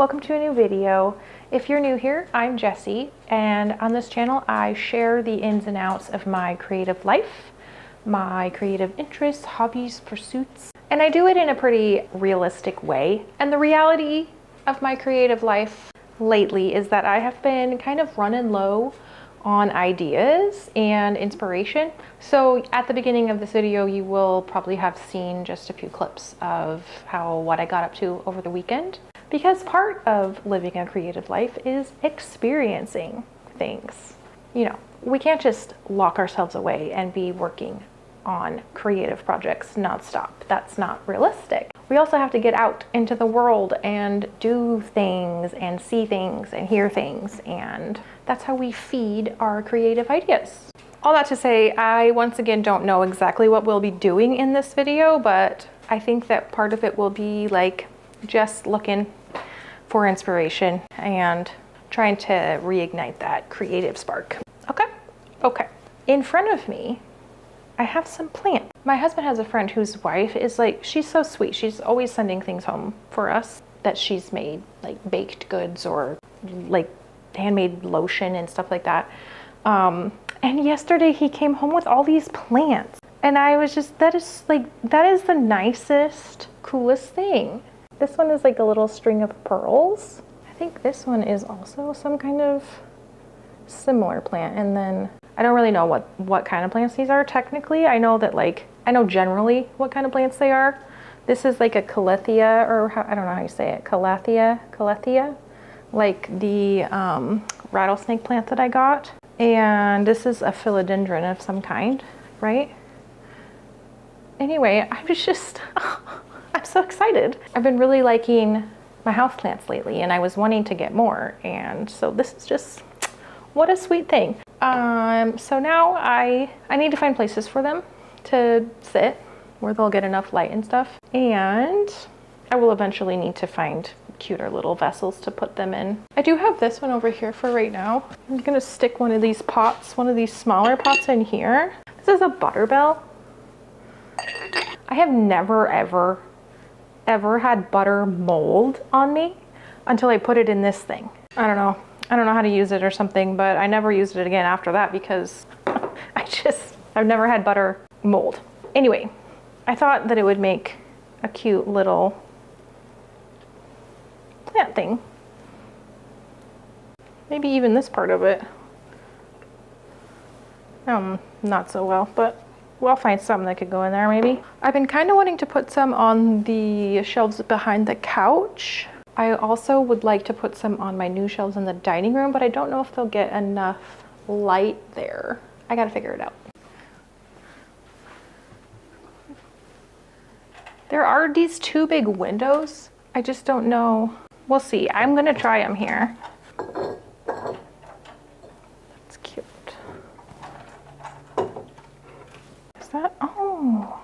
welcome to a new video. If you're new here, I'm Jessie, and on this channel I share the ins and outs of my creative life, my creative interests, hobbies, pursuits, and I do it in a pretty realistic way. And the reality of my creative life lately is that I have been kind of running low on ideas and inspiration. So at the beginning of this video, you will probably have seen just a few clips of what I got up to over the weekend, because part of living a creative life is experiencing things. You know, we can't just lock ourselves away and be working on creative projects nonstop. That's not realistic. We also have to get out into the world and do things and see things and hear things, and that's how we feed our creative ideas. All that to say, I once again don't know exactly what we'll be doing in this video, but I think that part of it will be like just looking for inspiration and trying to reignite that creative spark. Okay. In front of me, I have some plants. My husband has a friend whose wife is like, she's so sweet. She's always sending things home for us that she's made, like baked goods or like handmade lotion and stuff like that. And yesterday he came home with all these plants. And I was just, that is the nicest, coolest thing. This one is like a little string of pearls. I think this one is also some kind of similar plant. And then I don't really know what kind of plants these are technically. I know generally what kind of plants they are. This is like a calathea, or I don't know how you say it, calathea, like the rattlesnake plant that I got. And this is a philodendron of some kind, right? Anyway, I'm so excited. I've been really liking my houseplants lately, and I was wanting to get more. And so this is just, what a sweet thing. So now I need to find places for them to sit where they'll get enough light and stuff. And I will eventually need to find cuter little vessels to put them in. I do have this one over here for right now. I'm gonna stick one of these smaller pots in here. This is a butterbell. I have never, ever had butter mold on me until I put it in this thing. I don't know how to use it or something, but I never used it again after that because I've never had butter mold. Anyway, I thought that it would make a cute little plant thing. Maybe even this part of it. Not so well, but we'll find something that could go in there maybe. I've been kind of wanting to put some on the shelves behind the couch. I also would like to put some on my new shelves in the dining room, but I don't know if they'll get enough light there. I gotta figure it out. There are these two big windows. I just don't know. We'll see. I'm gonna try them here. That's cute. Is that, oh,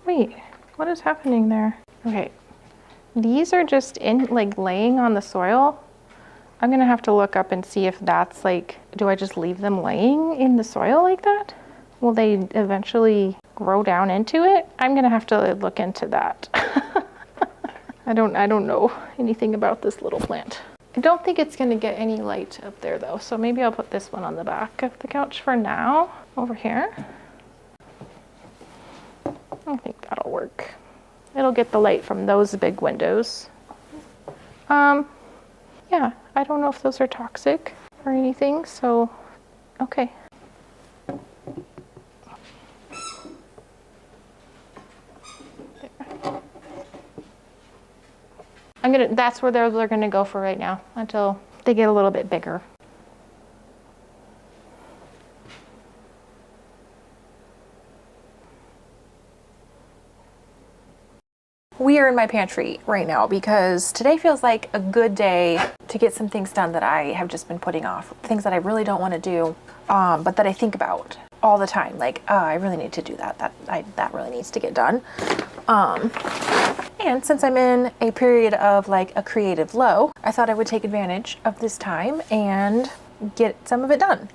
wait, what is happening there? Okay. These are just laying on the soil. I'm gonna have to look up and see if that's do I just leave them laying in the soil like that? Will they eventually grow down into it? I'm gonna have to look into that. I don't know anything about this little plant. I don't think it's gonna get any light up there though, so maybe I'll put this one on the back of the couch for now, over here. I think that'll work. It'll get the light from those big windows. Yeah, I don't know if those are toxic or anything, so, okay. That's where they're gonna go for right now, until they get a little bit bigger. We are in my pantry right now because today feels like a good day to get some things done that I have just been putting off. Things that I really don't want to do, but that I think about all the time. Like, oh, I really need to do that. That really needs to get done. And since I'm in a period of like a creative low, I thought I would take advantage of this time and get some of it done.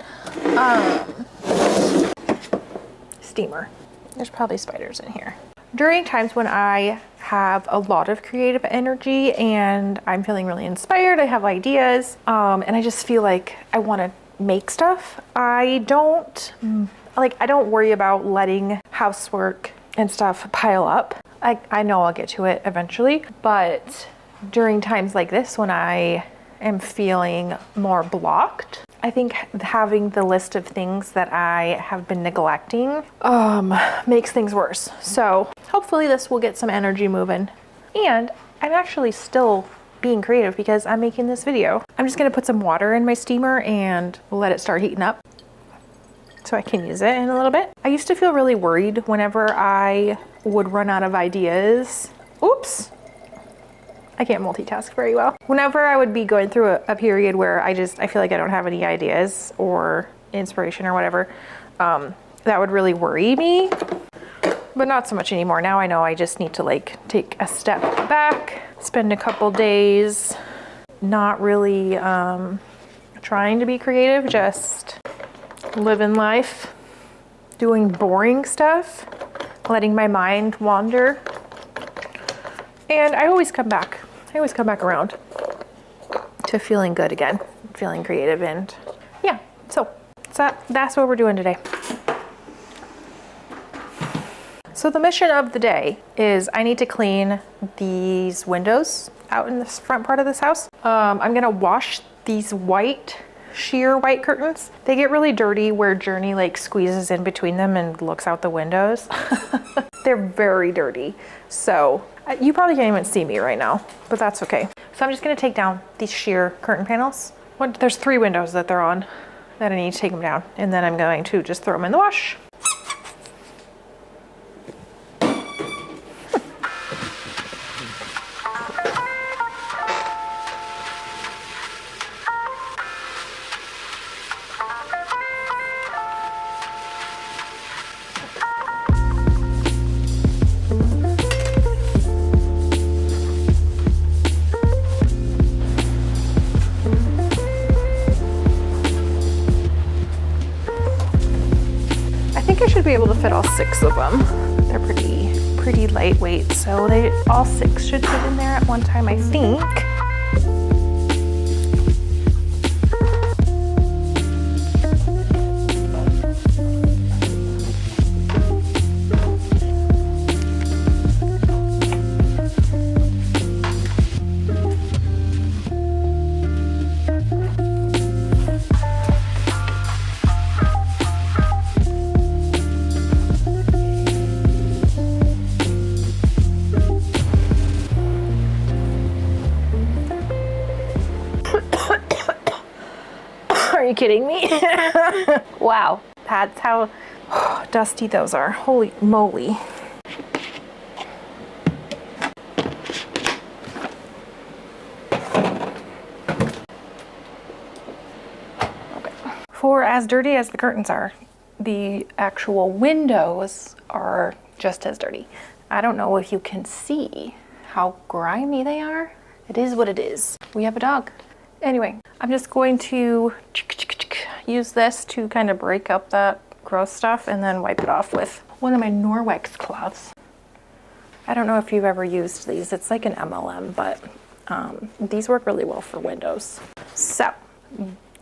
Steamer. There's probably spiders in here. During times when I have a lot of creative energy and I'm feeling really inspired, I have ideas, and I just feel like I want to make stuff, I don't worry about letting housework and stuff pile up. I know I'll get to it eventually, but during times like this when I am feeling more blocked, I think having the list of things that I have been neglecting makes things worse. So hopefully this will get some energy moving. And I'm actually still being creative because I'm making this video. I'm just gonna put some water in my steamer and let it start heating up so I can use it in a little bit. I used to feel really worried whenever I would run out of ideas. Oops. I can't multitask very well. Whenever I would be going through a period where I feel like I don't have any ideas or inspiration or whatever, that would really worry me, but not so much anymore. Now I know I just need to like take a step back, spend a couple days not really trying to be creative, just living life, doing boring stuff, letting my mind wander. And I always come back around to feeling good again, feeling creative, and yeah, so that's what we're doing today. So the mission of the day is I need to clean these windows out in this front part of this house. I'm gonna wash these sheer white curtains. They get really dirty where Journey like squeezes in between them and looks out the windows. They're very dirty. So you probably can't even see me right now, but that's okay. So I'm just gonna take down these sheer curtain panels. There's 3 windows that they're on that I need to take them down, and then I'm going to just throw them in the wash. I should be able to fit all 6 of them. They're pretty lightweight, so all 6 should fit in there at one time, I think. Are you kidding me? Wow, that's how dusty those are. Holy moly. Okay. For as dirty as the curtains are, the actual windows are just as dirty. I don't know if you can see how grimy they are. It is what it is. We have a dog. Anyway, I'm just going to use this to kind of break up that gross stuff and then wipe it off with one of my Norwex cloths. I don't know if you've ever used these. It's like an MLM, but these work really well for windows. So,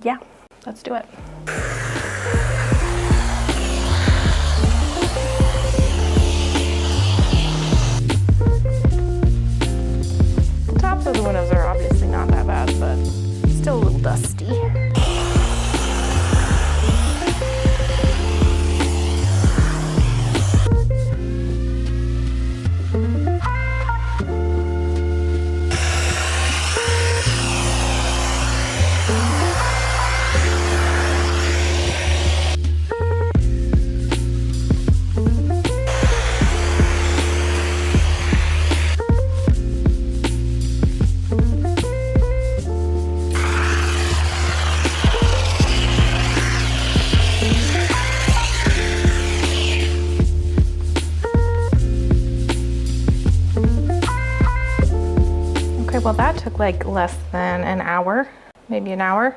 yeah, let's do it. The tops of the windows are obviously not that bad, but still a little dusty. Well, that took like less than an hour, maybe an hour.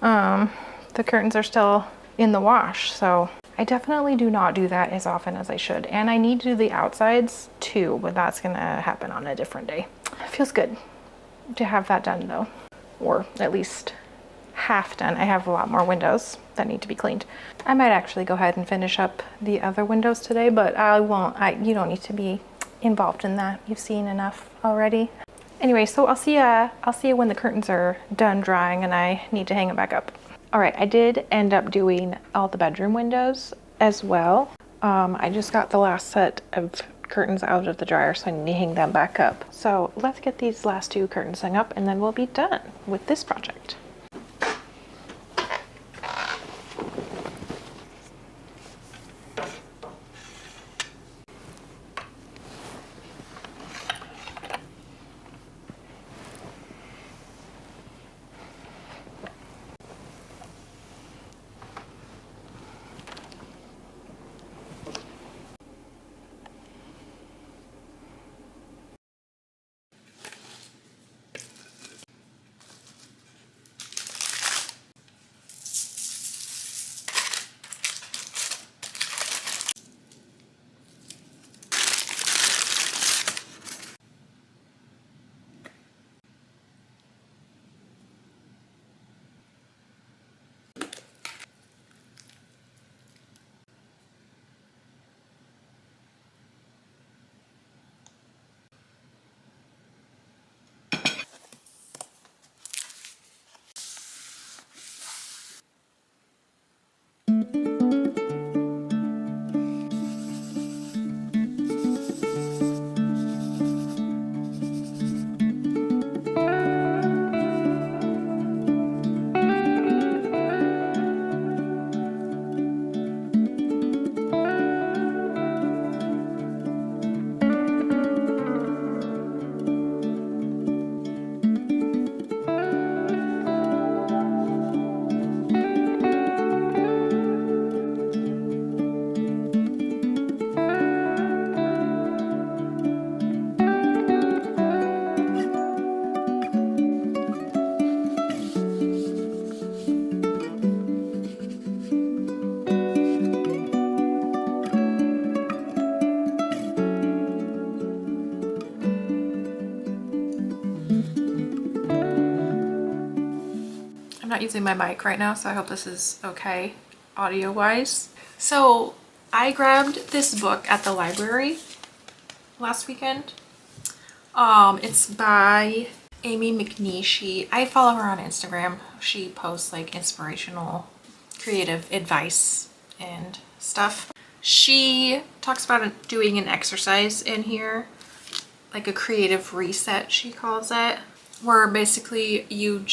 The curtains are still in the wash, so I definitely do not do that as often as I should. And I need to do the outsides too, but that's gonna happen on a different day. It feels good to have that done though, or at least half done. I have a lot more windows that need to be cleaned. I might actually go ahead and finish up the other windows today, but I won't. You don't need to be involved in that. You've seen enough already. Anyway, so I'll see you when the curtains are done drying and I need to hang them back up. All right, I did end up doing all the bedroom windows as well. I just got the last set of curtains out of the dryer, so I need to hang them back up. So let's get these last 2 curtains hung up and then we'll be done with this project. I'm not using my mic right now, so I hope this is okay audio wise. So I grabbed this book at the library last weekend. It's by Amy McNee. I follow her on Instagram. She posts like inspirational creative advice and stuff. She talks about doing an exercise in here, like a creative reset, she calls it, where basically you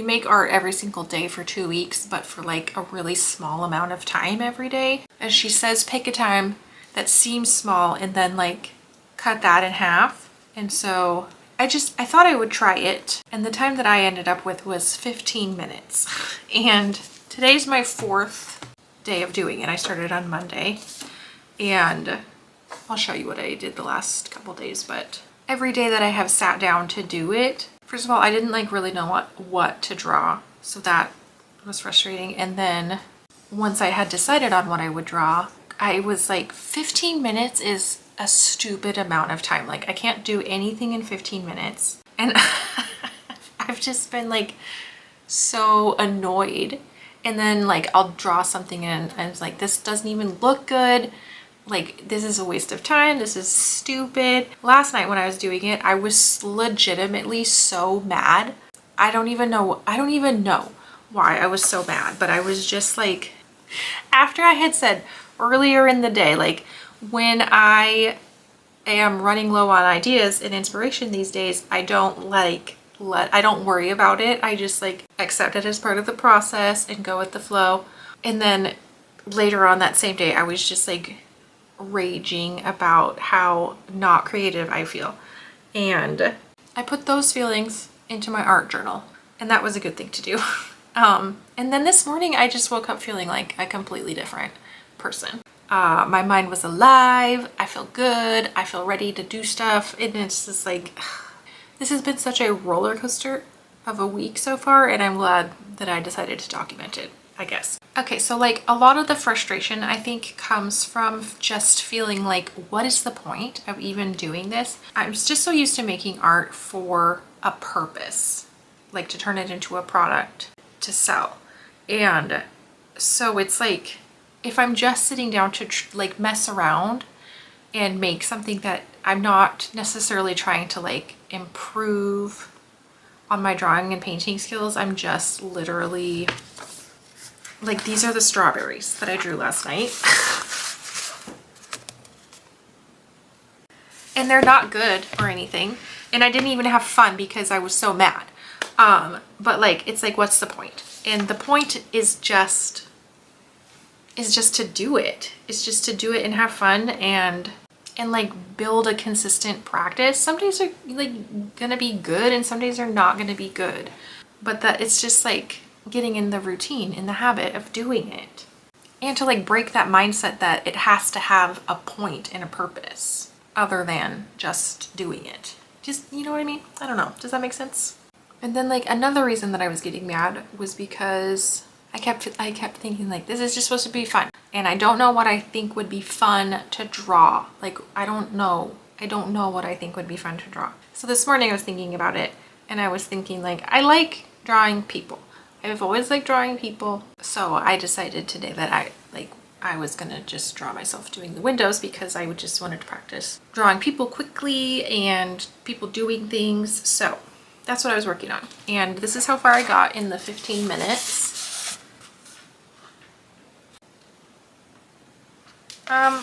make art every single day for 2 weeks, but for like a really small amount of time every day. And she says pick a time that seems small and then like cut that in half. And so I thought I would try it. And the time that I ended up with was 15 minutes. And today's my 4th day of doing it. I started on Monday. And I'll show you what I did the last couple days, but every day that I have sat down to do it, first of all, I didn't like really know what to draw. So that was frustrating. And then once I had decided on what I would draw, I was like, 15 minutes is a stupid amount of time. Like I can't do anything in 15 minutes. And I've just been like so annoyed. And then like I'll draw something and I was like, this doesn't even look good. Like this is a waste of time. This is stupid. Last night when I was doing it, I was legitimately so mad. I don't even know why I was so mad, but I was just like, after I had said earlier in the day, like when I am running low on ideas and inspiration these days, I don't worry about it. I just like accept it as part of the process and go with the flow. And then later on that same day, I was just like raging about how not creative I feel. And I put those feelings into my art journal, and that was a good thing to do. And then this morning I just woke up feeling like a completely different person. My mind was alive. I feel good. I feel ready to do stuff. And it's just like, this has been such a roller coaster of a week so far, and I'm glad that I decided to document it. I guess. Okay, so like a lot of the frustration I think comes from just feeling like, what is the point of even doing this? I'm just so used to making art for a purpose, like to turn it into a product to sell. And so it's like, if I'm just sitting down to like mess around and make something that I'm not necessarily trying to like improve on my drawing and painting skills, I'm just literally like, these are the strawberries that I drew last night. And they're not good or anything. And I didn't even have fun because I was so mad. But like, it's like, what's the point? And the point is just to do it. It's just to do it and have fun and like build a consistent practice. Some days are like gonna be good and some days are not gonna be good. But that it's just like getting in the routine, in the habit of doing it. And to like break that mindset that it has to have a point and a purpose other than just doing it. Just, you know what I mean? I don't know. Does that make sense? And then like another reason that I was getting mad was because I kept thinking like, this is just supposed to be fun. And I don't know what I think would be fun to draw. Like, I don't know what I think would be fun to draw. So this morning I was thinking about it and I was thinking like, I like drawing people. I've always liked drawing people. So I decided today that I was gonna just draw myself doing the windows because I just wanted to practice drawing people quickly and people doing things. So that's what I was working on. And this is how far I got in the 15 minutes.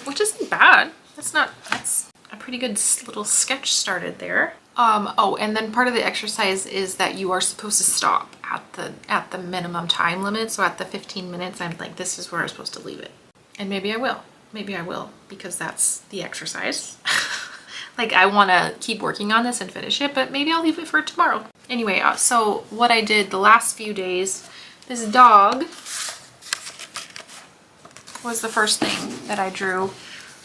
Which isn't bad. That's a pretty good little sketch started there. Oh, and then part of the exercise is that you are supposed to stop at the minimum time limit. So at the 15 minutes, I'm like, this is where I'm supposed to leave it. And maybe I will because that's the exercise. Like, I want to keep working on this and finish it, but maybe I'll leave it for tomorrow. Anyway, so what I did the last few days, this dog was the first thing that I drew.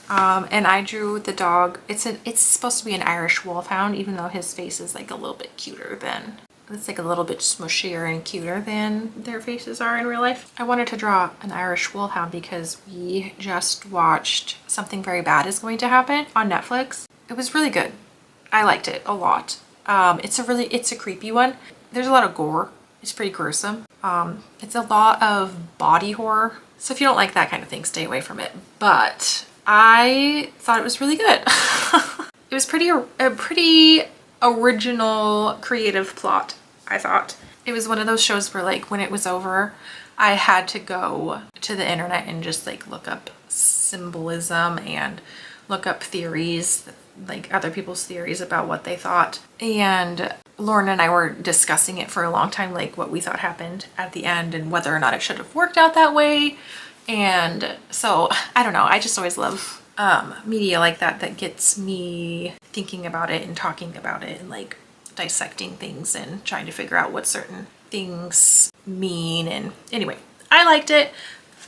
And I drew the dog. It's supposed to be an Irish wolfhound, even though his face is like a little bit cuter than, it's like a little bit smushier and cuter than their faces are in real life. I wanted to draw an Irish wolfhound because we just watched Something Very Bad Is Going to Happen on Netflix. It was really good. I liked it a lot. It's a creepy one. There's a lot of gore. It's pretty gruesome. It's a lot of body horror. So if you don't like that kind of thing, stay away from it. But I thought it was really good. It was a pretty original, creative plot, I thought. It was one of those shows where like when it was over, I had to go to the internet and just like look up symbolism and look up theories, like other people's theories about what they thought. And Lauren and I were discussing it for a long time, like what we thought happened at the end and whether or not it should have worked out that way. And so I don't know, I just always love media like that gets me thinking about it and talking about it and like dissecting things and trying to figure out what certain things mean. And anyway, I liked it,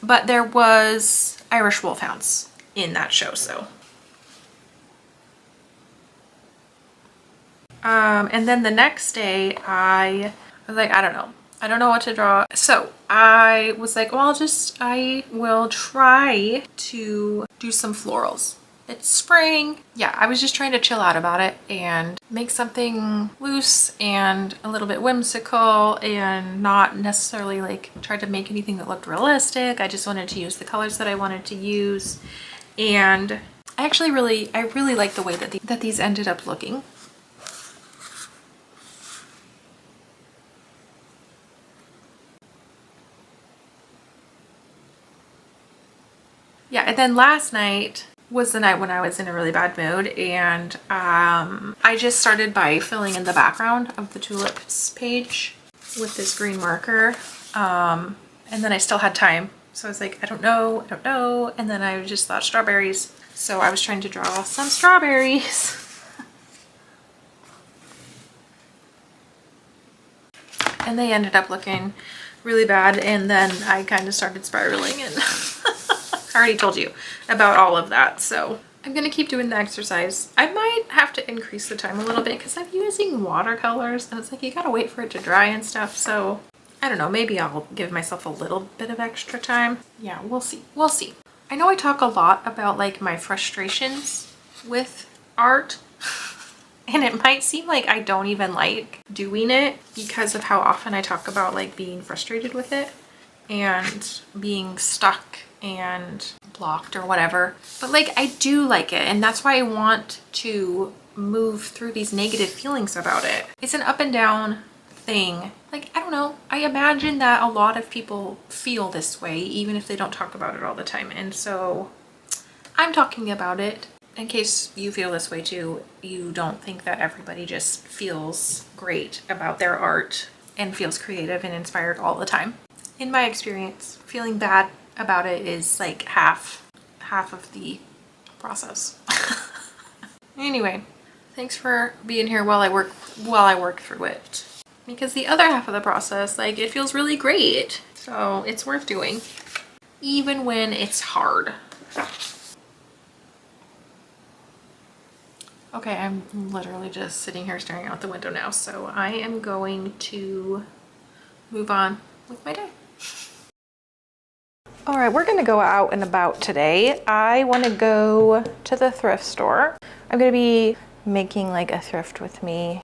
but there was Irish wolfhounds in that show, so. And then the next day I was like, I don't know what to draw. So I was like, well, I will try to do some florals. It's spring. Yeah, I was just trying to chill out about it and make something loose and a little bit whimsical and not necessarily like try to make anything that looked realistic. I just wanted to use the colors that I wanted to use. And I really like the way that these ended up looking. Yeah, and then last night was the night when I was in a really bad mood, and I just started by filling in the background of the tulips page with this green marker, and then I still had time, so I was like, I don't know, and then I just thought strawberries, so I was trying to draw some strawberries. And they ended up looking really bad, and then I kind of started spiraling and I already told you about all of that, so I'm gonna keep doing the exercise. I might have to increase the time a little bit because I'm using watercolors and it's like you gotta wait for it to dry and stuff, so I don't know, maybe I'll give myself a little bit of extra time. Yeah, we'll see. We'll see. I know I talk a lot about like my frustrations with art and it might seem like I don't even like doing it because of how often I talk about like being frustrated with it and being stuck and blocked or whatever. But like I do like it, and that's why I want to move through these negative feelings about it. It's an up and down thing. Like, I don't know. I imagine that a lot of people feel this way, even if they don't talk about it all the time. And so I'm talking about it in case you feel this way too. You don't think that everybody just feels great about their art and feels creative and inspired all the time. In my experience, feeling bad about it is like half of the process. Anyway, thanks for being here while I work through it. Because the other half of the process, like, it feels really great. So it's worth doing, even when it's hard. Okay, I'm literally just sitting here staring out the window now. So I am going to move on with my day. All right, we're gonna go out and about today. I wanna go to the thrift store. I'm gonna be making like a thrift with me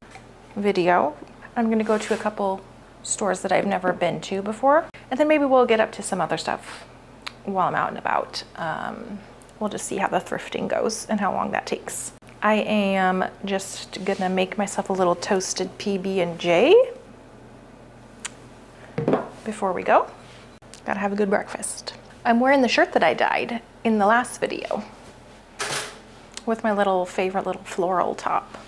video. I'm gonna go to a couple stores that I've never been to before, and then maybe we'll get up to some other stuff while I'm out and about. We'll just see how the thrifting goes and how long that takes. I am just gonna make myself a little toasted PB&J before we go. Gotta have a good breakfast. I'm wearing the shirt that I dyed in the last video with my favorite little floral top.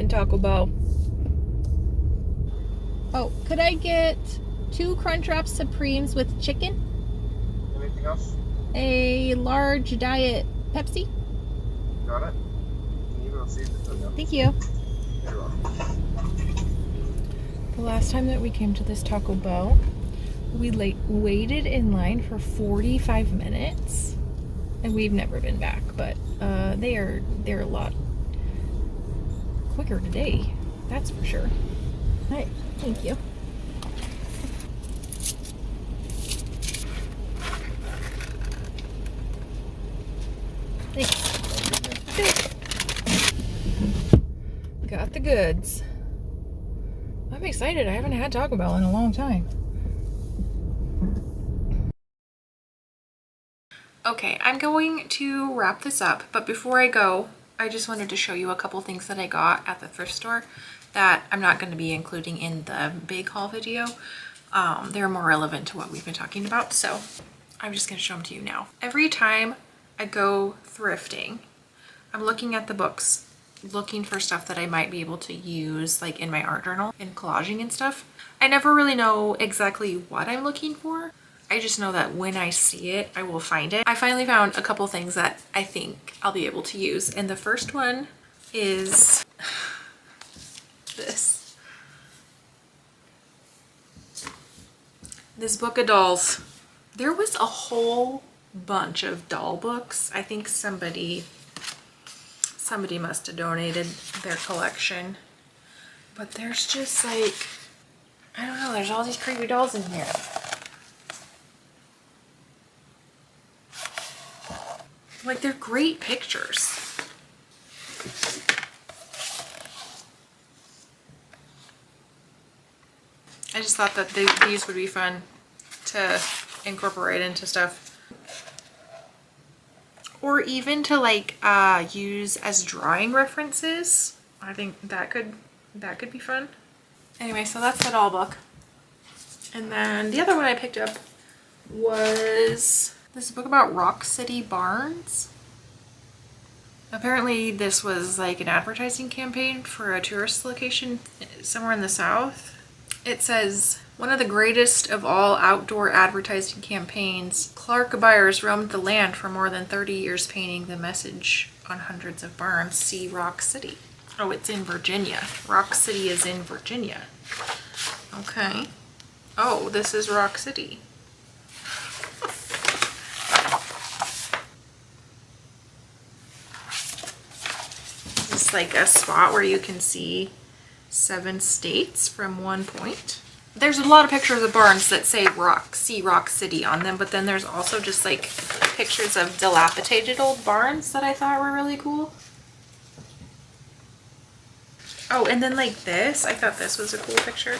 Taco Bell. Oh, could I get 2 Crunchwrap Supremes with chicken? Anything else? A large diet Pepsi. Got it. Can you go see if it's okay? Thank you. You're welcome. The last time that we came to this Taco Bell, we waited in line for 45 minutes, and we've never been back. But they're a lot quicker today, that's for sure. All right, thank you. Thanks. Got the goods. I'm excited. I haven't had Taco Bell in a long time. Okay, I'm going to wrap this up, but before I go, I just wanted to show you a couple things that I got at the thrift store that I'm not going to be including in the big haul video. They're more relevant to what we've been talking about, so I'm just going to show them to you now. Every time I go thrifting, I'm looking at the books, looking for stuff that I might be able to use like in my art journal and collaging and stuff. I never really know exactly what I'm looking for. I just know that when I see it, I will find it. I finally found a couple things that I think I'll be able to use. And the first one is this. This book of dolls. There was a whole bunch of doll books. I think somebody must have donated their collection. But there's just like, I don't know, there's all these creepy dolls in here. Like, they're great pictures. I just thought that these would be fun to incorporate into stuff. or even to like use as drawing references. I think that could be fun. Anyway, so that's the doll book. And then the other one I picked up was this book about Rock City Barns. Apparently this was like an advertising campaign for a tourist location somewhere in the South. It says, one of the greatest of all outdoor advertising campaigns, Clark Byers roamed the land for more than 30 years painting the message on hundreds of barns. See Rock City. Oh, it's in Virginia. Rock City is in Virginia. Okay. Oh, this is Rock City. It's like a spot where you can see 7 states from one point. There's a lot of pictures of barns that say see Rock City on them, but then there's also just like pictures of dilapidated old barns that I thought were really cool. Oh, and then like this, I thought this was a cool picture.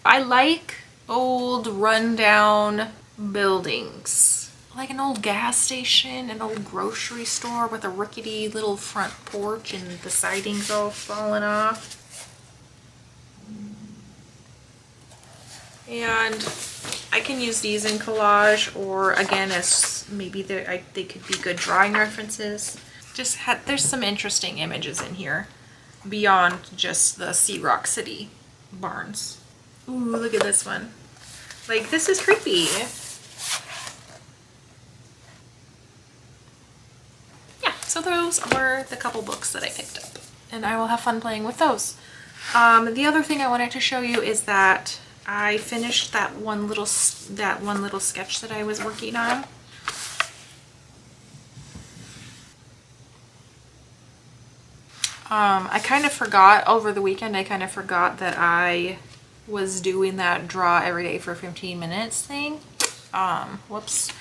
I like old rundown buildings, like an old gas station, an old grocery store with a rickety little front porch and the siding's all falling off. And I can use these in collage, or again as maybe they could be good drawing references. There's some interesting images in here beyond just the See Rock City barns. Ooh, look at this one. Like, this is creepy. Yeah, so those were the couple books that I picked up, and I will have fun playing with those. The other thing I wanted to show you is that I finished that one little sketch that I was working on. I kind of forgot over the weekend. I kind of forgot that I was doing that draw every day for 15 minutes thing. Whoops.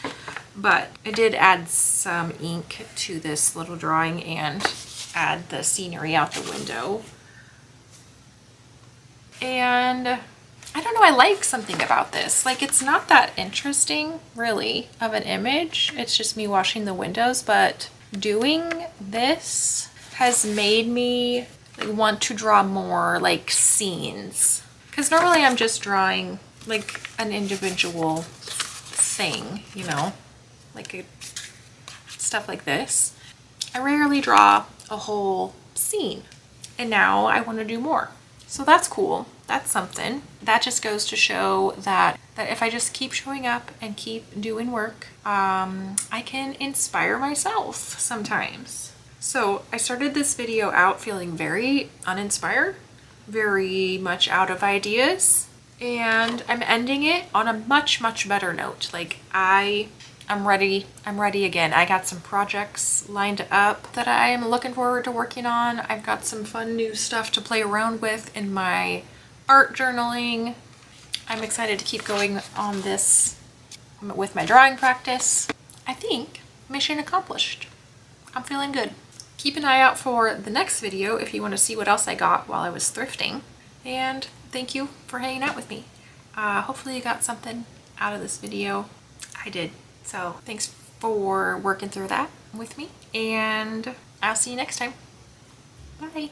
But I did add some ink to this little drawing and add the scenery out the window. And I don't know, I like something about this. Like, it's not that interesting really of an image. It's just me washing the windows, but doing this has made me want to draw more like scenes. Because normally I'm just drawing like an individual thing, you know, like stuff like this. I rarely draw a whole scene, and now I want to do more. So that's cool. That's something. That just goes to show that if I just keep showing up and keep doing work, I can inspire myself sometimes. So I started this video out feeling very uninspired, very much out of ideas, and I'm ending it on a much better note. Like, I'm ready again. I got some projects lined up that I'm looking forward to working on. I've got some fun new stuff to play around with in my art journaling. I'm excited to keep going on this with my drawing practice. I think mission accomplished. I'm feeling good. Keep an eye out for the next video if you want to see what else I got while I was thrifting. And thank you for hanging out with me. Hopefully you got something out of this video. I did. So thanks for working through that with me, and I'll see you next time. Bye.